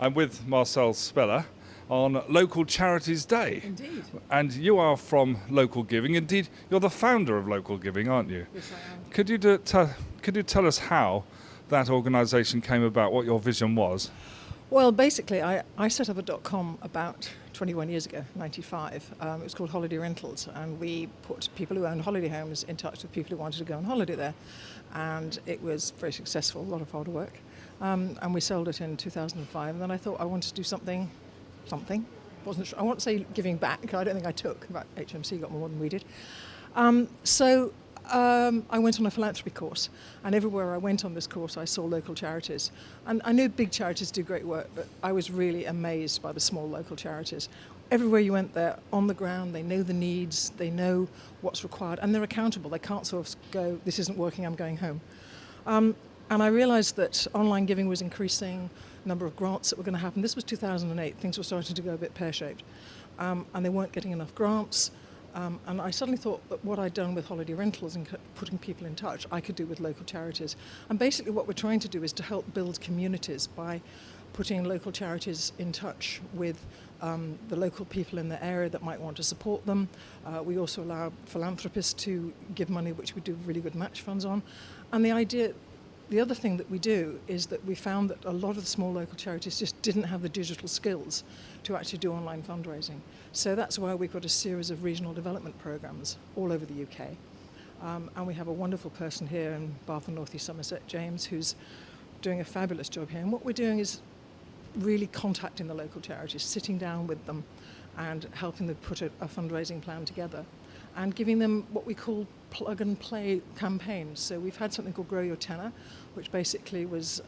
I'm with Marcel Speller on Local Charities Day. Indeed. And you are from Local Giving. Indeed, you're the founder of Local Giving, aren't you? Yes, I am. Could you tell us how that organisation came about, what your vision was? Well, basically, I set up a .com about 21 years ago, 95. It was called Holiday Rentals, and we put people who owned holiday homes in touch with people who wanted to go on holiday there. And it was very successful, a lot of hard work. And we sold it in 2005. And then I thought I wanted to do something. Wasn't sure. I want to say giving back. I don't think I took. But HMC got more than we did. So I went on a philanthropy course, and everywhere I went on this course I saw local charities. And I knew big charities do great work, but I was really amazed by the small local charities. Everywhere you went, they're on the ground, they know the needs, they know what's required, and they're accountable. They can't sort of go, this isn't working, I'm going home. And I realised that online giving was increasing, number of grants that were going to happen. This was 2008, things were starting to go a bit pear-shaped, and they weren't getting enough grants. And I suddenly thought that what I'd done with holiday rentals and putting people in touch, I could do with local charities. And basically what we're trying to do is to help build communities by putting local charities in touch with the local people in the area that might want to support them. We also allow philanthropists to give money, which we do really good match funds on. And the other thing that we do is that we found that a lot of the small local charities just didn't have the digital skills to actually do online fundraising. So that's why we've got a series of regional development programs all over the UK. And we have a wonderful person here in Bath and North East Somerset, James, who's doing a fabulous job here. And what we're doing is really contacting the local charities, sitting down with them and helping them put a fundraising plan together and giving them what we call plug and play campaigns. So we've had something called Grow Your Tenor, which basically was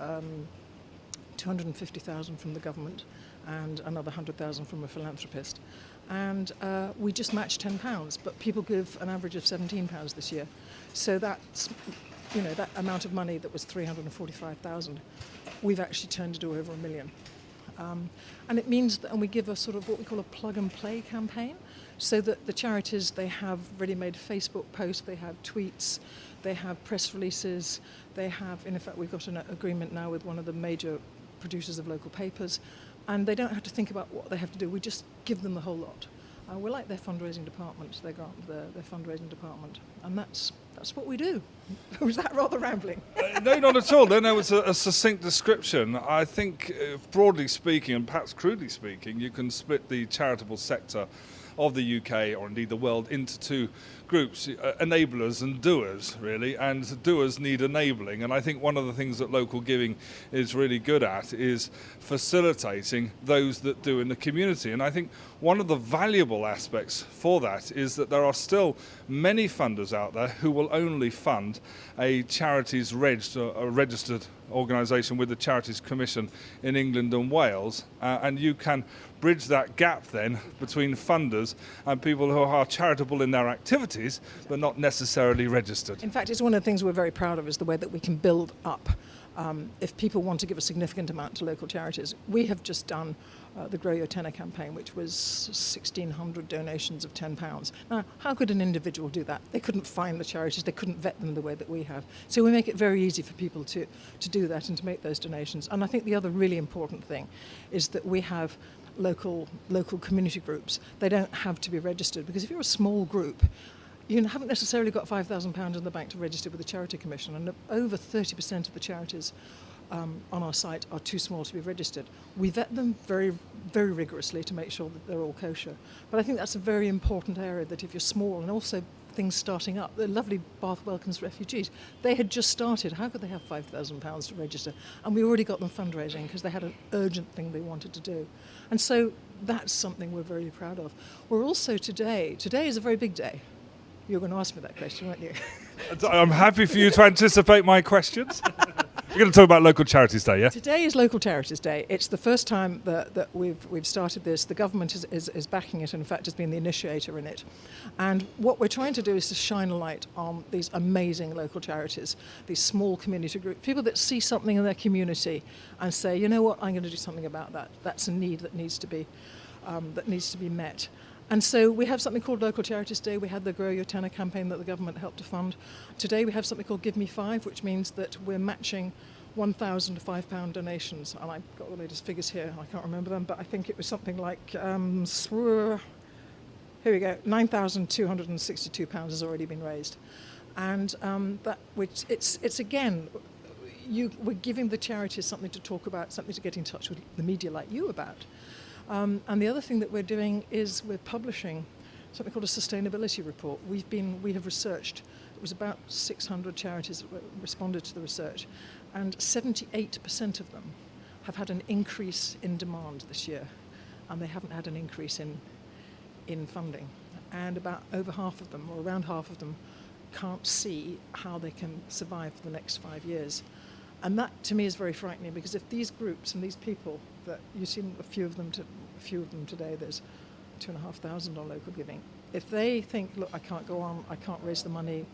250,000 from the government and another 100,000 from a philanthropist. And we just matched £10, but people give an average of £17 this year. So that's, that amount of money that was 345,000, we've actually turned into over £1 million. And it means that, and we give a sort of what we call a plug and play campaign, so that the charities, they have ready-made Facebook posts, they have tweets, they have press releases, they have, in fact, we've got an agreement now with one of the major producers of local papers, and they don't have to think about what they have to do. We just give them the whole lot. We're like their fundraising department, their fundraising department, and that's what we do. Was that rather rambling? No, not at all. No, it's a succinct description. I think, broadly speaking, and perhaps crudely speaking, you can split the charitable sector of the UK, or indeed the world, into two groups, enablers and doers, really, and doers need enabling. And I think one of the things that local giving is really good at is facilitating those that do in the community. And I think one of the valuable aspects for that is that there are still many funders out there who will only fund a charities registered organisation with the Charities Commission in England and Wales, and you can bridge that gap then between funders and people who are charitable in their activities but not necessarily registered. In fact, it's one of the things we're very proud of, is the way that we can build up. If people want to give a significant amount to local charities, we have just done the Grow Your Tenor campaign, which was 1,600 donations of £10. Now, how could an individual do that? They couldn't find the charities, they couldn't vet them the way that we have. So we make it very easy for people to do that and to make those donations. And I think the other really important thing is that we have local community groups. They don't have to be registered, because if you're a small group, you haven't necessarily got £5,000 in the bank to register with the Charity Commission, and over 30% of the charities on our site are too small to be registered. We vet them very, very rigorously to make sure that they're all kosher. But I think that's a very important area, that if you're small, and also things starting up, the lovely Bath Welcomes Refugees, they had just started. How could they have £5,000 to register? And we already got them fundraising because they had an urgent thing they wanted to do. And so that's something we're very proud of. We're also today is a very big day. You were going to ask me that question, weren't you? I'm happy for you to anticipate my questions. We're going to talk about Local Charities Day, yeah? Today is Local Charities Day. It's the first time that we've started this. The government is backing it, and in fact has been the initiator in it. And what we're trying to do is to shine a light on these amazing local charities, these small community groups, people that see something in their community and say, you know what, I'm going to do something about that. That's a need that needs to be met. And so we have something called Local Charities Day. We had the Grow Your Tenor campaign that the government helped to fund. Today we have something called Give Me 5, which means that we're matching 1,000 £5 donations, and I've got the latest figures here, I can't remember them, but I think it was something like, here we go, £9,262 has already been raised. And it's again, we're giving the charities something to talk about, something to get in touch with the media like you about. And the other thing that we're doing is we're publishing something called a sustainability report. We have researched, it was about 600 charities that responded to the research, and 78% of them have had an increase in demand this year, and they haven't had an increase in funding. And about over half of them, or around half of them, can't see how they can survive for the next 5 years. And that to me is very frightening, because if these groups and these people that you've seen a few of them today, there's 2,500 on local giving. If they think, look, I can't go on, I can't raise the money,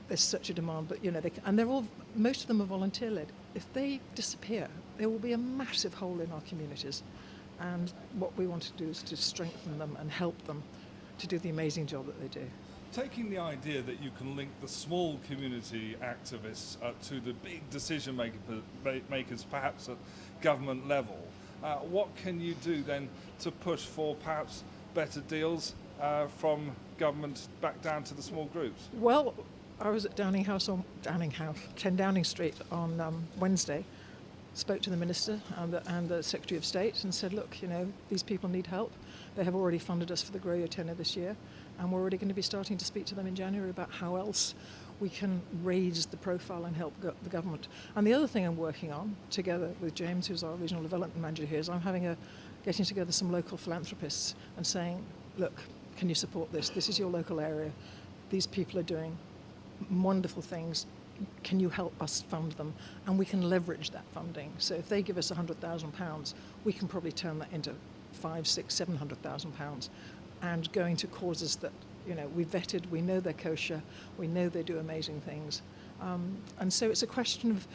there's such a demand, but and most of them are volunteer-led. If they disappear, there will be a massive hole in our communities. And what we want to do is to strengthen them and help them to do the amazing job that they do. Taking the idea that you can link the small community activists to the big decision makers, perhaps at government level, what can you do then to push for perhaps better deals from government back down to the small groups? Well, I was at 10 Downing Street on Wednesday, spoke to the Minister and the Secretary of State and said, look, these people need help. They have already funded us for the Grow Your Tenure this year, and we're already going to be starting to speak to them in January about how else we can raise the profile and help the government. And the other thing I'm working on, together with James, who's our Regional Development Manager here, is I'm getting together some local philanthropists and saying, look, can you support this? This is your local area. These people are doing wonderful things. Can you help us fund them? And we can leverage that funding. So if they give us £100,000, we can probably turn that into £700,000, and going to causes that we vetted, we know they're kosher, we know they do amazing things. And so it's a question of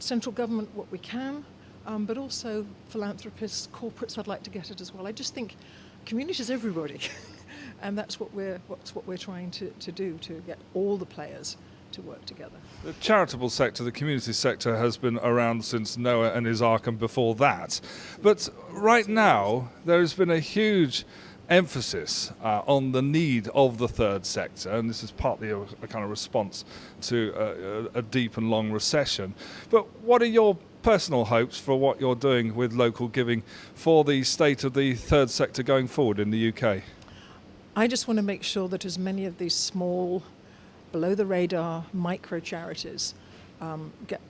central government, what we can, but also philanthropists, corporates I'd like to get it as well. I just think community is everybody. And that's what we're trying to do, to get all the players to work together. The charitable sector, the community sector, has been around since Noah and his ark and before that. But right now, there has been a huge emphasis on the need of the third sector, and this is partly a kind of response to a deep and long recession. But what are your personal hopes for what you're doing with local giving for the state of the third sector going forward in the UK? I just want to make sure that as many of these small, below the radar micro charities get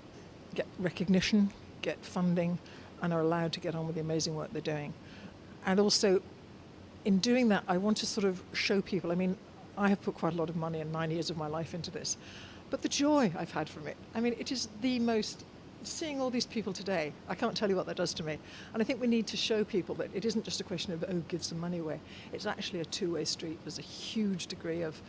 recognition, get funding, and are allowed to get on with the amazing work they're doing. And also, in doing that, I want to sort of show people, I have put quite a lot of money and 9 years of my life into this, but the joy I've had from it, it is the most, seeing all these people today, I can't tell you what that does to me. And I think we need to show people that it isn't just a question of, give some money away. It's actually a two-way street. There's a huge degree of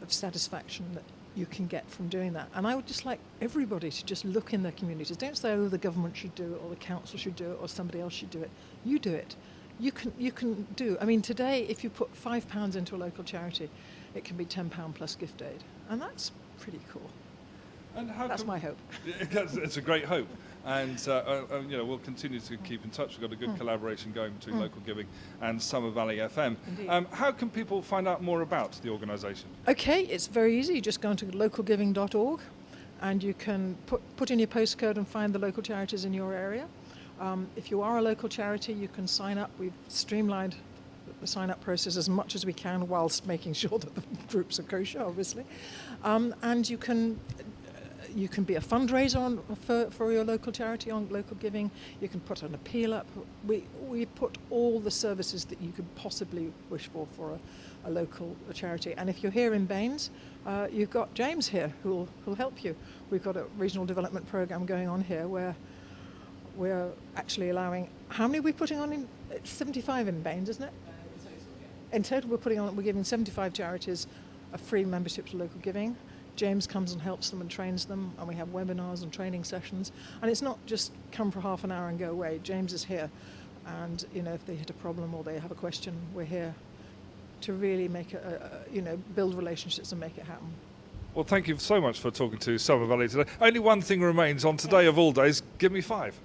satisfaction that you can get from doing that. And I would just like everybody to just look in their communities. Don't say, the government should do it, or the council should do it, or somebody else should do it. You do it. You can do. Today, if you put £5 into a local charity, it can be £10 plus gift aid. And that's pretty cool. And that's my hope. It's a great hope. And we'll continue to keep in touch. We've got a good collaboration going between Local Giving and Summer Valley FM. How can people find out more about the organisation? Okay, it's very easy. You just go onto localgiving.org and you can put in your postcode and find the local charities in your area. If you are a local charity, you can sign up. We've streamlined the sign-up process as much as we can whilst making sure that the groups are kosher, obviously. And you can be a fundraiser for your local charity on Local Giving. You can put an appeal up. We put all the services that you could possibly wish for a local charity. And if you're here in Baines, you've got James here who'll help you. We've got a regional development program going on here where we're actually allowing, how many are we putting on? It's 75 in Baines, isn't it? In total, we're giving 75 charities a free membership to Local Giving. James comes and helps them and trains them, and we have webinars and training sessions. And it's not just come for half an hour and go away. James is here, and if they hit a problem or they have a question, we're here to really make build relationships and make it happen. Well, thank you so much for talking to Summer Valley today. Only one thing remains on today of all days. Give me 5.